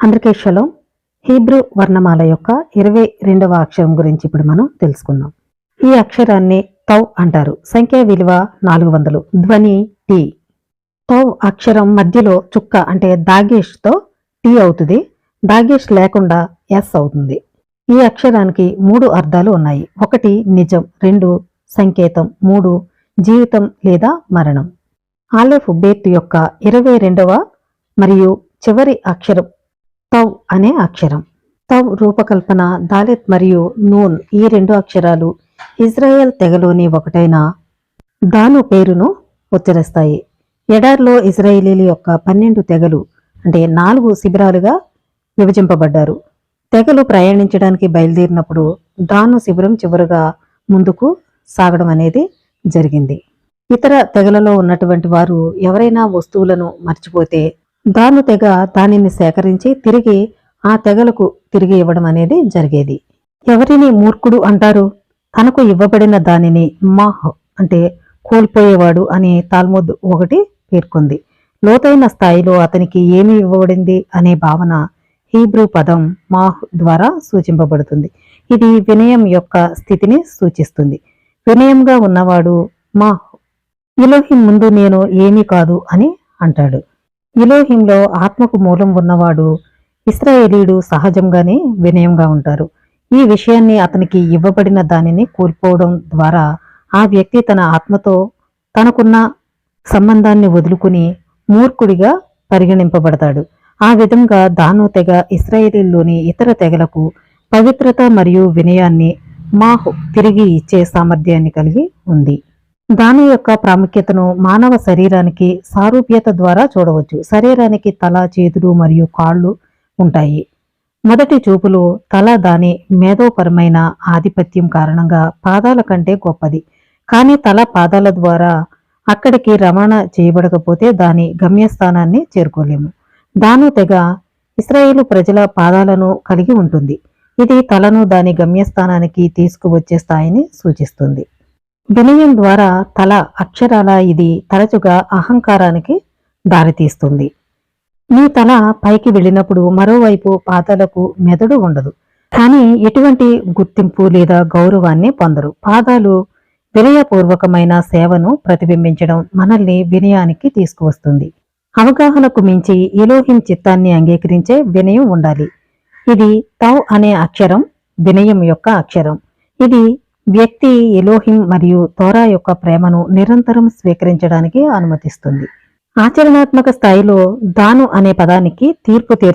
అందరికీ shalom. Hebrew వర్ణమాల యొక్క 22వ అక్షరం గురించి ఇప్పుడు మనం తెలుసుకుందాం. ఈ అక్షరాన్ని తౌ అంటారు. సంఖ్య విలువ 400. ధ్వని టీ. తౌ అక్షరం మధ్యలో చుక్క అంటే దాగేష్తో టీ అవుతుంది. దాగేష్ లేకుండా ఎస్ అవుతుంది. ఈ అక్షరానికి 3 అర్థాలు ఉన్నాయి. 1 నిజం, 2 సంకేతం, 3 జీవితం లేదా మరణం. ఆలెఫ్ బేత్ యొక్క 22వ మరియు చివరి అక్షరం తౌ అనే అక్షరం. తౌ రూపకల్పన దాలెత్ మరియు నూన్ ఈ 2 అక్షరాలు ఇజ్రాయెల్ తెగలోని ఒకటైన దాను పేరును ఉచ్చరిస్తాయి. ఎడార్లో ఇజ్రాయేలీల యొక్క 12 తెగలు అంటే 4 శిబిరాలుగా విభజింపబడ్డారు. తెగలు ప్రయాణించడానికి బయలుదేరినప్పుడు దాను శిబిరం చివరగా ముందుకు సాగడం అనేది జరిగింది. ఇతర తెగలలో ఉన్నటువంటి వారు ఎవరైనా వస్తువులను మర్చిపోతే దాను తెగ దానిని సేకరించి తిరిగి ఆ తెగలకు తిరిగి ఇవ్వడం అనేది జరిగేది. ఎవరిని మూర్ఖుడు అంటారు? తనకు ఇవ్వబడిన దానిని మాహ్ అంటే కోల్పోయేవాడు అని తాల్ముద్ 1 పేర్కొంది. లోతైన స్థాయిలో అతనికి ఏమి ఇవ్వబడింది అనే భావన హీబ్రూ పదం మాహ్ ద్వారా సూచింపబడుతుంది. ఇది వినయం యొక్క స్థితిని సూచిస్తుంది. వినయంగా ఉన్నవాడు మాహ్ ఎలోహిం ముందు నేను ఏమీ కాదు అని అంటాడు. ఎలోహింలో ఆత్మకు మూలం ఉన్నవాడు ఇశ్రాయేలీయుడు సహజంగానే వినయంగా ఉంటారు. ఈ విషయాన్ని అతనికి ఇవ్వబడిన దానిని కోల్పోవడం ద్వారా ఆ వ్యక్తి తన ఆత్మతో తనకున్న సంబంధాన్ని వదులుకుని మూర్ఖుడిగా పరిగణింపబడతాడు. ఆ విధంగా దాను తెగ ఇశ్రాయేలీల్లోని ఇతర తెగలకు పవిత్రత మరియు వినయాన్ని మాహ్ తిరిగి ఇచ్చే సామర్థ్యాన్ని కలిగి ఉంది. దాని యొక్క ప్రాముఖ్యతను మానవ శరీరానికి సారూప్యత ద్వారా చూడవచ్చు. శరీరానికి తల, చేతులు మరియు కాళ్ళు ఉంటాయి. మొదటి చూపులో తల దాని మేధోపరమైన ఆధిపత్యం కారణంగా పాదాల కంటే గొప్పది. కానీ తల పాదాల ద్వారా అక్కడికి రవాణా చేయబడకపోతే దాని గమ్యస్థానాన్ని చేరుకోలేము. దాను తెగ ఇశ్రాయేలు ప్రజల పాదాలను కలిగి ఉంటుంది. ఇది తలను దాని గమ్యస్థానానికి తీసుకువచ్చే స్థాయిని సూచిస్తుంది. వినయం ద్వారా తల అక్షరాల ఇది తరచుగా అహంకారానికి దారితీస్తుంది. మీ తల పైకి వెళ్ళినప్పుడు మరోవైపు పాదాలకు మెదడు ఉండదు. కానీ ఎటువంటి గుర్తింపు లేదా గౌరవాన్ని పొందరు. పాదాలు వినయపూర్వకమైన సేవను ప్రతిబింబించడం మనల్ని వినయానికి తీసుకువస్తుంది. అవగాహనకు మించి ఎలోహిం చిత్తాన్ని అంగీకరించే వినయం ఉండాలి. ఇది తౌ అనే అక్షరం వినయం యొక్క అక్షరం. ఇది వ్యక్తి ఎలోహిం మరియు తోరా యొక్క ప్రేమను నిరంతరం స్వీకరించడానికి అనుమతిస్తుంది. ఆచరణాత్మక స్థాయిలో దాను అనే పదానికి తీర్పు